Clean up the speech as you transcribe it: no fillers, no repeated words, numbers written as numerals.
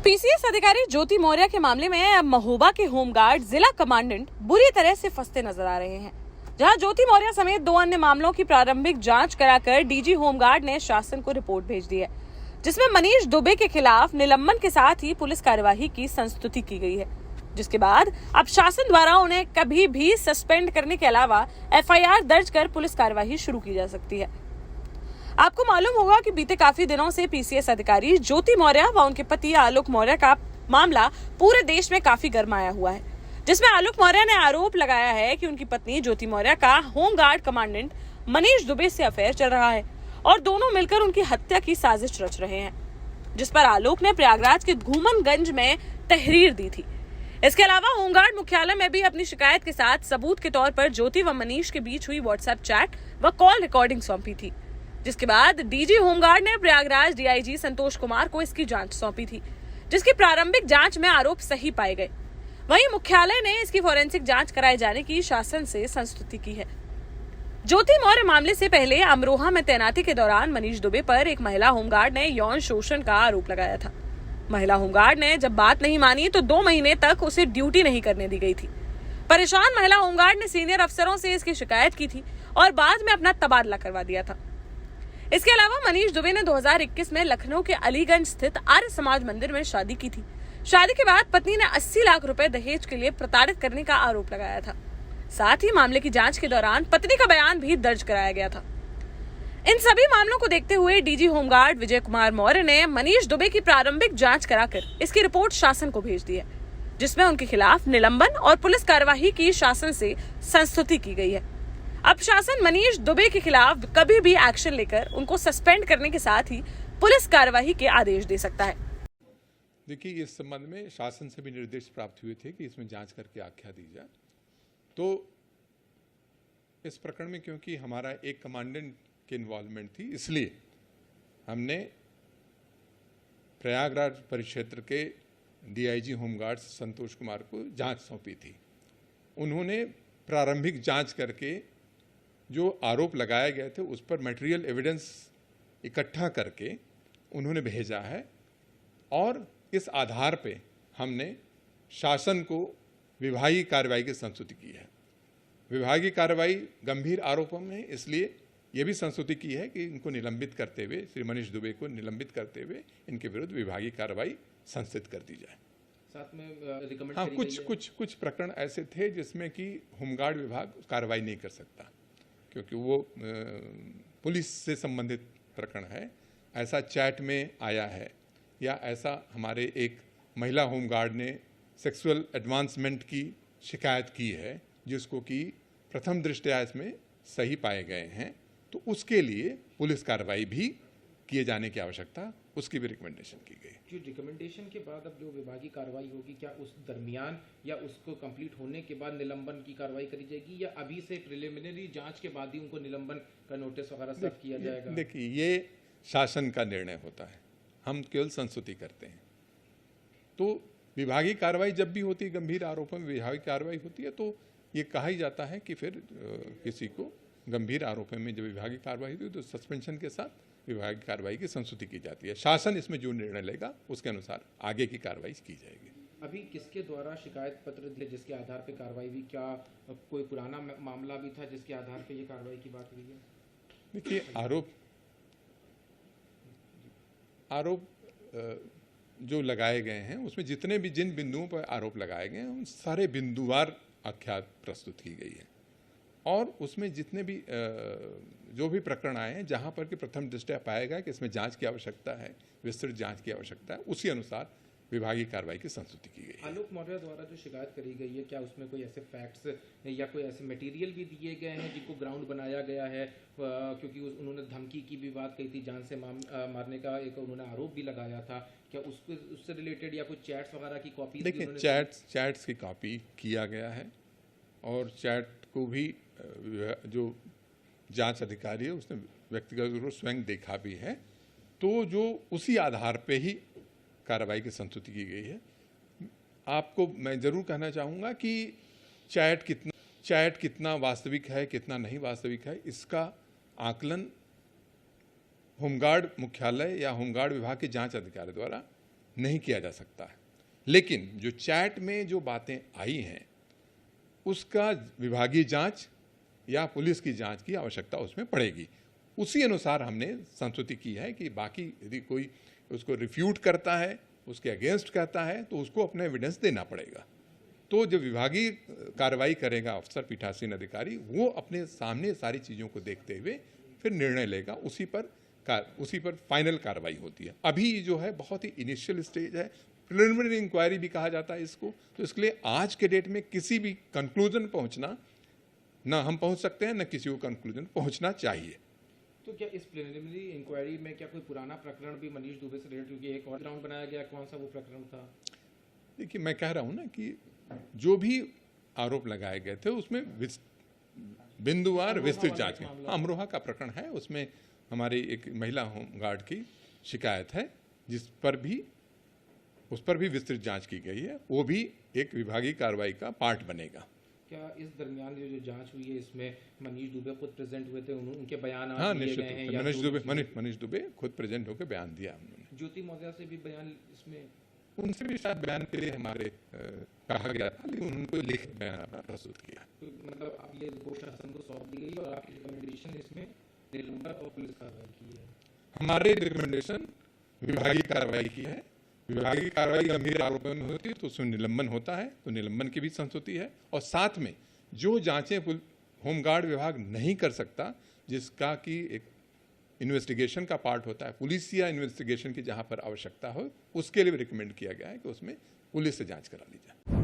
PCS अधिकारी ज्योति मौर्य के मामले में अब महोबा के होमगार्ड जिला कमांडेंट बुरी तरह से फंसते नजर आ रहे हैं। जहां ज्योति मौर्य समेत 2 अन्य मामलों की प्रारंभिक जांच कराकर डीजी होमगार्ड ने शासन को रिपोर्ट भेज दी है, जिसमें मनीष दुबे के खिलाफ निलंबन के साथ ही पुलिस कार्यवाही की संस्तुति की गई है, जिसके बाद अब शासन द्वारा उन्हें कभी भी सस्पेंड करने के अलावा एफआईआर दर्ज कर पुलिस कार्यवाही शुरू की जा सकती है। आपको मालूम होगा कि बीते काफी दिनों से पीसीएस अधिकारी ज्योति मौर्य व उनके पति आलोक मौर्य का मामला पूरे देश में काफी गरमाया हुआ है, जिसमें आलोक मौर्य ने आरोप लगाया है कि उनकी पत्नी ज्योति मौर्य का होमगार्ड कमांडेंट मनीष दुबे से अफेयर चल रहा है और दोनों मिलकर उनकी हत्या की साजिश रच रहे हैं, जिस पर आलोक ने प्रयागराज के घूमनगंज में तहरीर दी थी। इसके अलावा होमगार्ड मुख्यालय में भी अपनी शिकायत के साथ सबूत के तौर पर ज्योति व मनीष के बीच हुई व्हाट्सएप चैट व कॉल रिकॉर्डिंग सौंपी थी, जिसके बाद डीजी होमगार्ड ने प्रयागराज डीआईजी संतोष कुमार को इसकी जांच सौंपी थी, जिसकी प्रारंभिक जांच में आरोप सही पाए गए। वहीं मुख्यालय ने इसकी फोरेंसिक जांच कराए जाने की शासन से संस्तुति की है। ज्योति मौर्य मामले से पहले अमरोहा में तैनाती के दौरान मनीष दुबे पर एक महिला होमगार्ड ने यौन शोषण का आरोप लगाया था। महिला होमगार्ड ने जब बात नहीं मानी तो 2 महीने तक उसे ड्यूटी नहीं करने दी गई थी। परेशान महिला होमगार्ड ने सीनियर अफसरों से इसकी शिकायत की थी और बाद में अपना तबादला करवा दिया था। इसके अलावा मनीष दुबे ने 2021 में लखनऊ के अलीगंज स्थित आर्य समाज मंदिर में शादी की थी। शादी के बाद पत्नी ने 80 लाख रुपए दहेज के लिए प्रताड़ित करने का आरोप लगाया था। साथ ही मामले की जांच के दौरान पत्नी का बयान भी दर्ज कराया गया था। इन सभी मामलों को देखते हुए डीजी होमगार्ड विजय कुमार मौर्य ने मनीष दुबे की प्रारंभिक जांच कराकर इसकी रिपोर्ट शासन को भेज दी है, जिसमें उनके खिलाफ निलंबन और पुलिस कार्यवाही की शासन से संस्तुति की गई है। अब शासन मनीष दुबे के खिलाफ कभी भी एक्शन लेकर उनको सस्पेंड करने के साथ ही पुलिस कार्यवाही के आदेश दे सकता है। देखिए, इस संबंध में शासन से भी निर्देश प्राप्त हुए थे कि इसमें जांच करके आख्या दी जाए। तो इस प्रकरण में क्योंकि हमारा एक कमांडेंट की इन्वॉल्वमेंट थी, इसलिए हमने प्रयागराज परिक्षेत्र के डीआईजी होमगार्ड संतोष कुमार को जांच सौंपी थी। उन्होंने प्रारंभिक जांच करके जो आरोप लगाए गए थे उस पर मटेरियल एविडेंस इकट्ठा करके उन्होंने भेजा है और इस आधार पे हमने शासन को विभागीय कार्रवाई की संस्तुति की है। विभागीय कार्रवाई गंभीर आरोपों में इसलिए यह भी संस्तुति की है कि इनको निलंबित करते हुए, श्री मनीष दुबे को निलंबित करते हुए इनके विरुद्ध विभागीय कार्रवाई संस्थित कर दी जाए। साथ में रिकमेंड हाँ, कुछ प्रकरण ऐसे थे जिसमें कि होमगार्ड विभाग कार्रवाई नहीं कर सकता क्योंकि वो पुलिस से संबंधित प्रकरण है। ऐसा चैट में आया है या ऐसा हमारे एक महिला होमगार्ड ने सेक्सुअल एडवांसमेंट की शिकायत की है, जिसको कि प्रथम दृष्टया इसमें सही पाए गए हैं, तो उसके लिए पुलिस कार्रवाई भी किए जाने की आवश्यकता, उसकी भी रिकमेंडेशन की गई। जो रिकमेंडेशन के बाद अब जो विभागीय कार्रवाई होगी, क्या उस दरमियान या उसको कंप्लीट होने के बाद निलंबन की कार्रवाई करी जाएगी या अभी से प्रिलिमिनरी जांच के बाद ही उनको निलंबन का नोटिस वगैरह सर्व किया जाएगा? देखिए, ये शासन का निर्णय होता है, हम केवल संस्तुति करते हैं। तो विभागीय कार्रवाई जब भी होती है, गंभीर आरोपों में विभागीय कार्रवाई होती है, तो ये कहा ही जाता है कि फिर किसी को गंभीर आरोपों में जब विभागीय कार्रवाई होती है तो सस्पेंशन के साथ विभागीय कार्रवाई की संस्तुति की जाती है। शासन इसमें जो निर्णय लेगा उसके अनुसार आगे की कार्रवाई की जाएगी। अभी किसके द्वारा शिकायत पत्र दिए जिसके आधार पर कार्रवाई हुई? क्या कोई पुराना मामला भी था जिसके आधार पर ये कार्रवाई की बात हुई है? देखिए, आरोप जो लगाए गए हैं उसमें जितने भी जिन बिंदुओं पर आरोप लगाए गए हैं उन सारे बिंदुवार आख्या प्रस्तुत की गई है और उसमें जितने भी जो भी प्रकरण आए हैं जहां पर कि प्रथम दृष्टया पाया गया कि इसमें जांच की आवश्यकता है, विस्तृत जांच की आवश्यकता है, उसी अनुसार विभागीय कार्रवाई की संस्तुति की गई है। आलोक मौर्य द्वारा जो शिकायत करी गई है, क्या उसमें कोई ऐसे फैक्ट्स या कोई ऐसे मटेरियल भी दिए गए हैं जिनको ग्राउंड बनाया गया है? क्योंकि उन्होंने धमकी की भी बात कही थी, जान से मारने का एक उन्होंने आरोप भी लगाया था। क्या उससे रिलेटेड या कोई चैट्स वगैरह की कॉपी? देखिए, चैट्स की कॉपी किया गया है और चैट को भी जो जांच अधिकारी है उसने व्यक्तिगत रूप से स्वयं देखा भी है, तो जो उसी आधार पे ही कार्रवाई की संस्तुति की गई है। आपको मैं जरूर कहना चाहूँगा कि चैट कितना वास्तविक है, कितना नहीं वास्तविक है, इसका आकलन होमगार्ड मुख्यालय या होमगार्ड विभाग के जांच अधिकारी द्वारा नहीं किया जा सकता है। लेकिन जो चैट में जो बातें आई हैं उसका विभागीय जांच या पुलिस की जांच की आवश्यकता उसमें पड़ेगी। उसी अनुसार हमने संस्तुति की है कि बाकी यदि कोई उसको रिफ्यूट करता है, उसके अगेंस्ट कहता है, तो उसको अपना एविडेंस देना पड़ेगा। तो जो विभागीय कार्रवाई करेगा अफसर पीठासीन अधिकारी, वो अपने सामने सारी चीज़ों को देखते हुए फिर निर्णय लेगा। उसी पर फाइनल कार्रवाई होती है। अभी जो है बहुत ही इनिशियल स्टेज है, प्रिलिमिनरी इंक्वायरी भी कहा जाता है इसको। तो इसके लिए आज के डेट में किसी भी कंक्लूजन पहुंचना ना हम पहुंच सकते हैं, न किसी को कंक्लूजन पहुंचना चाहिए। तो क्या इस प्रिलिमिनरी इंक्वायरी में क्या कोई पुराना प्रकरण भी मनीष दुबे से रिलेटेड, क्योंकि एक और ग्राउंड बनाया गया, कौन सा वो प्रकरण था? देखिए, मैं कह रहा हूं ना कि जो भी आरोप लगाए गए थे उसमें बिंदुवार विस्तृत जांच की। अमरोहा का प्रकरण है, उसमें हमारी एक महिला होमगार्ड की शिकायत है उस पर भी विस्तृत जांच की गई है। वो भी एक विभागीय कार्रवाई का पार्ट बनेगा। क्या इस दरमियान जो जांच हुई है इसमें मनीष दुबे खुद प्रेजेंट हुए थे, उनके बयान हाँ, लिए निश्चित गए हैं? रूप से मनीष दुबे खुद प्रेजेंट होकर बयान दिया उन्होंने। ज्योति मौर्या से भी बयान इसमें, उनसे भी शायद बयान के लिए हमारे कहा गया था, लेकिन उनको लिखित बयान अपना प्रस्तुत किया। तो मतलब अब ये रिपोर्ट शासन को सौंप दी गई और आपकी रिकमेंडेशन इसमें निलंबन और पुलिस कार्रवाई की है? हमारे रिकमेंडेशन विभागीय कार्रवाई की है। विभागीय कार्रवाई गंभीर आरोपों में होती है तो उसमें निलंबन होता है, तो निलंबन की भी संस्तुति है। और साथ में जो जांचें होमगार्ड विभाग नहीं कर सकता, जिसका कि एक इन्वेस्टिगेशन का पार्ट होता है, पुलिस या इन्वेस्टिगेशन की जहां पर आवश्यकता हो, उसके लिए रिकमेंड किया गया है कि उसमें पुलिस से जांच करा ली जाए।